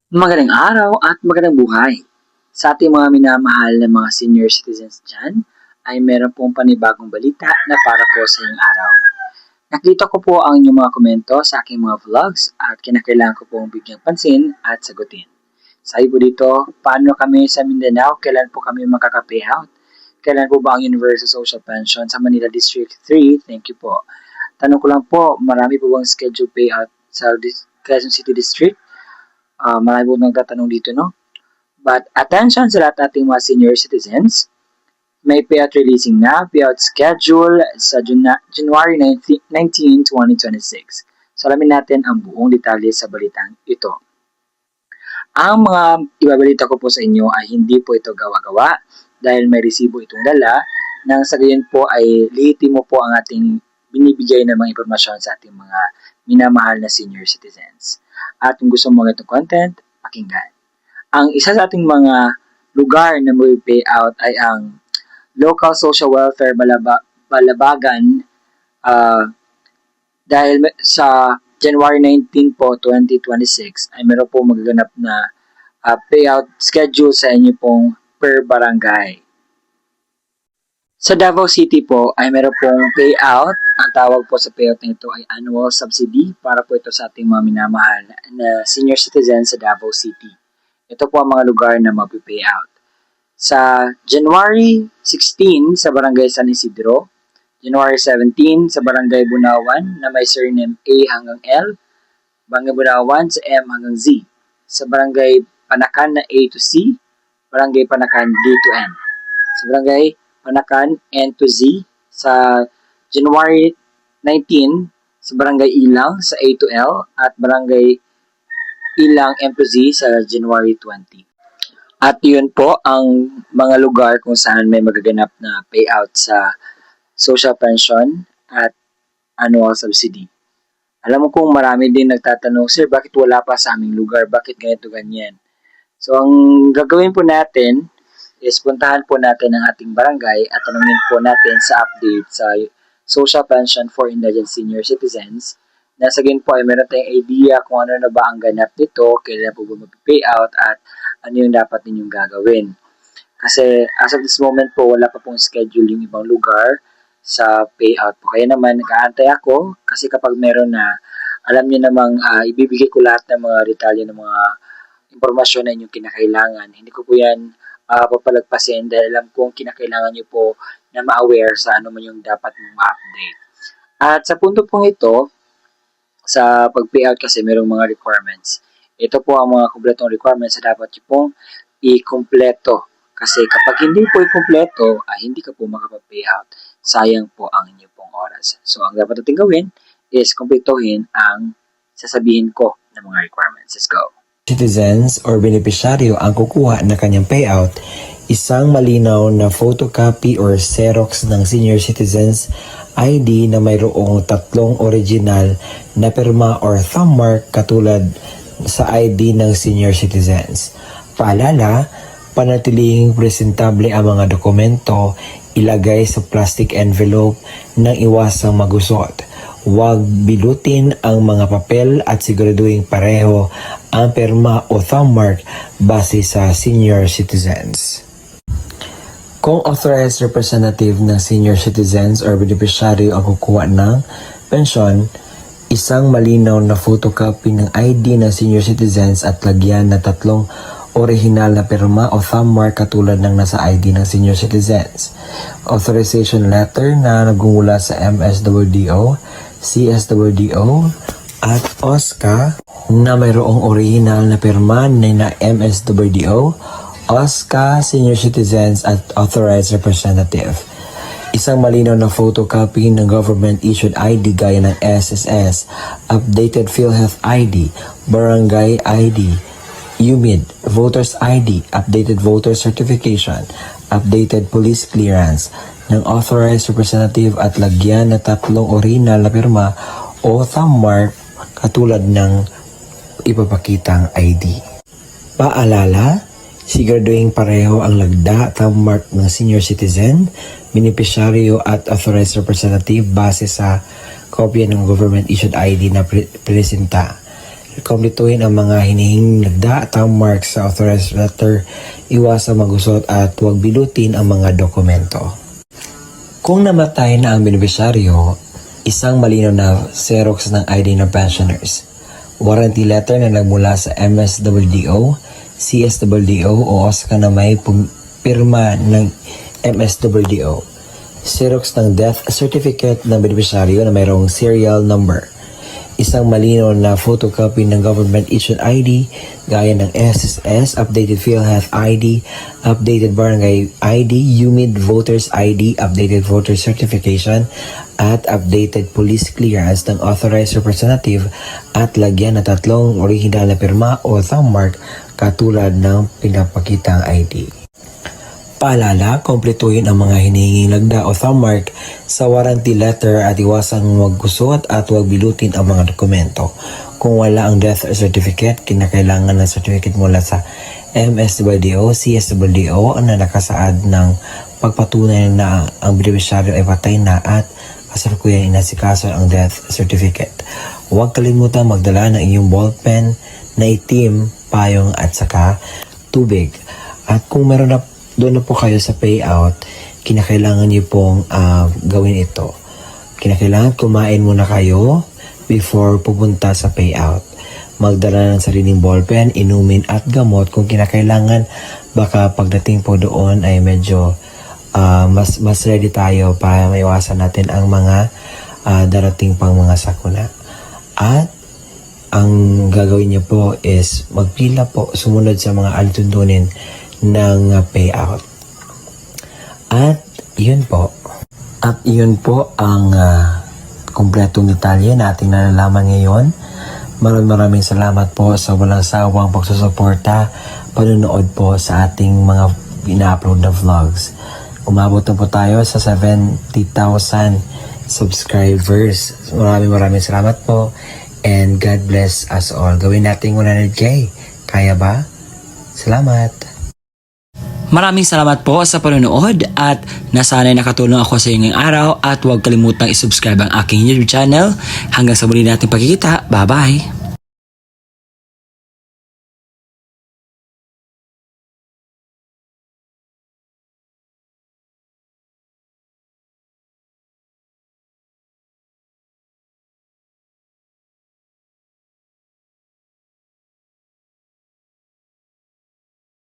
Magandang araw at magandang buhay. Sa ating mga minamahal na mga senior citizens dyan, ay meron pong panibagong balita na para po sa inyong araw. Nakita ko po ang inyong mga komento sa aking mga vlogs at kinakailangan ko pong bigyang pansin at sagutin. Sabi po dito, paano kami sa Mindanao? Kailan po kami makaka-payout? Kailan po ba ang Universal Social Pension sa Manila District 3? Thank you po. Tanong ko lang po, marami po bang schedule payout sa Quezon City District? Marami po nagtatanong dito, no? But attention sa lahat ating mga senior citizens, may payout releasing na, payout schedule sa January 19, 2026. So alamin natin ang buong detalye sa balitang ito. Ang mga ibabalita ko po sa inyo ay hindi po ito gawa-gawa dahil may resibo itong dala nang sa gayon po ay lihitimo po ang ating binibigay na mga impormasyon sa ating mga minamahal na senior citizens. At kung gusto mo itong content, pakinggan. Ang isa sa ating mga lugar na may payout ay ang Local Social Welfare Balabagan dahil sa January 19 po, 2026 ay meron po magaganap na payout schedule sa inyo pong per barangay. Sa Davao City po ay meron pong payout. Ang tawag po sa payout na ito ay annual subsidy para po ito sa ating mga minamahal na senior citizens sa Davao City. Ito po ang mga lugar na mag-payout. Sa January 16 sa Barangay San Isidro, January 17 sa Barangay Bunawan na may surname A hanggang L, Barangay Bunawan sa M hanggang Z, sa Barangay Panakan na A to C, Barangay Panakan D to N, sa Barangay Panakan N to Z sa January 19 sa Barangay Ilang sa A to L at Barangay Ilang M to Z sa January 20. At yun po ang mga lugar kung saan may magaganap na payout sa social pension at annual subsidy. Alam mo kung marami din nagtatanong, Sir, bakit wala pa sa aming lugar? Bakit ganito ganyan? So ang gagawin po natin is puntahan po natin ang ating barangay at tanungin po natin sa update sa social pension for indigent senior citizens. Nasa ganyan po ay meron tayong idea kung ano na ba ang ganap nito, kailan po ba mag-payout at ano yung dapat ninyong gagawin. Kasi as of this moment po, wala pa pong schedule yung ibang lugar sa payout po. Kaya naman, nag-aantay ako kasi kapag meron na, alam niyo namang ibibigay ko lahat ng mga detalye ng mga impormasyon na inyong kinakailangan. Hindi ko po yan papalagpasin dahil alam kong kinakailangan niyo po na ma-aware sa ano man yung dapat mong ma-update. At sa punto pong ito, sa pag-payout kasi mayroong mga requirements. Ito po ang mga kumpletong requirements na dapat nyo pong i-kumpleto. Kasi kapag hindi po i-kumpleto, ay hindi ka po makapag-payout. Sayang po ang inyong pong oras. So, ang dapat natin gawin is kumpletohin ang sasabihin ko ng mga requirements. Let's go. Citizens or benepisyaryo ang kukuha ng kanyang payout, isang malinaw na photocopy or Xerox ng senior citizens ID na mayroong tatlong original na pirma or thumb mark katulad sa ID ng senior citizens. Paalala, panatilihing presentable ang mga dokumento, ilagay sa plastic envelope nang iwasang magusot. Huwag bilutin ang mga papel at siguraduhin pareho ang pirma o thumb mark base sa senior citizens. Kung authorized representative ng senior citizens or beneficiary ang kukuha ng pensyon, isang malinaw na photocopy ng ID ng senior citizens at lagyan na tatlong original na pirma o thumb mark katulad ng nasa ID ng senior citizens. Authorization letter na nagmumula sa MSWDO, CSWDO at OSCA na mayroong original na pirma na MSWDO, OSCA, senior citizens at authorized representative. Isang malinaw na photocopy ng government-issued ID gaya ng SSS, updated PhilHealth ID, Barangay ID, UMID, Voters ID, updated voter certification, updated police clearance ng authorized representative at lagyan na tatlong original na pirma o thumb mark katulad ng ipapakitang ID. Paalala, siguraduhin pareho ang lagda thumb mark ng senior citizen, beneficiaryo at authorized representative base sa kopya ng government-issued ID na presenta. Kumpletuhin ang mga hinihinging nagda, thumb mark sa authorized letter, iwasang magusot at huwag bilutin ang mga dokumento. Kung namatay na ang benepisyaryo, isang malinaw na Xerox ng ID ng pensioners, warranty letter na nagmula sa MSWDO, CSWDO o OSCA na may pirma ng MSWDO, Xerox ng death certificate ng benepisyaryo na mayroong serial number, isang malinaw na photocopy ng government issued ID gaya ng SSS, updated PhilHealth ID, updated barangay ID, UMID voters ID, updated voter certification, at updated police clearance ng authorized representative at lagyan ng 3 original na pirma o thumb mark katulad ng pinapakitang ID. Paalala, kumpletuhin ang mga hinihinging lagda o thumb mark sa warranty letter at iwasang huwag gusot at huwag bilutin ang mga dokumento. Kung wala ang death certificate, kinakailangan ng certificate mula sa MSWDO, CSWDO na nakasaad ng pagpatunay na ang benepisyaryo ay patay na at kasalukuyan inasikaso ang death certificate. Huwag kalimutan magdala ng iyong ballpen na itim, payong at saka tubig. At kung meron na doon na po kayo sa payout, kinakailangan niyo pong gawin ito. Kinakailangan kumain muna kayo before pupunta sa payout. Magdala ng sariling ballpen, inumin at gamot kung kinakailangan. Baka pagdating po doon ay medyo mas ready tayo para maiwasan natin ang mga darating pang mga sakuna. At ang gagawin niyo po is magpila po, sumunod sa mga alituntunin ng payout. At yun po. At yun po ang kumpletong detalye na ating nalalaman ngayon. Maraming salamat po sa walang sawang pagsusuporta, panonood po sa ating mga ina-upload na vlogs. Umabot na po tayo sa 70,000 subscribers. Maraming salamat po and God bless us all. Gawin natin 100K. Kaya ba? Salamat! Maraming salamat po sa panonood at nasanay nakatulong ako sa inyong araw at huwag kalimutang isubscribe ang aking YouTube channel. Hanggang sa muli nating pagkikita. Bye-bye!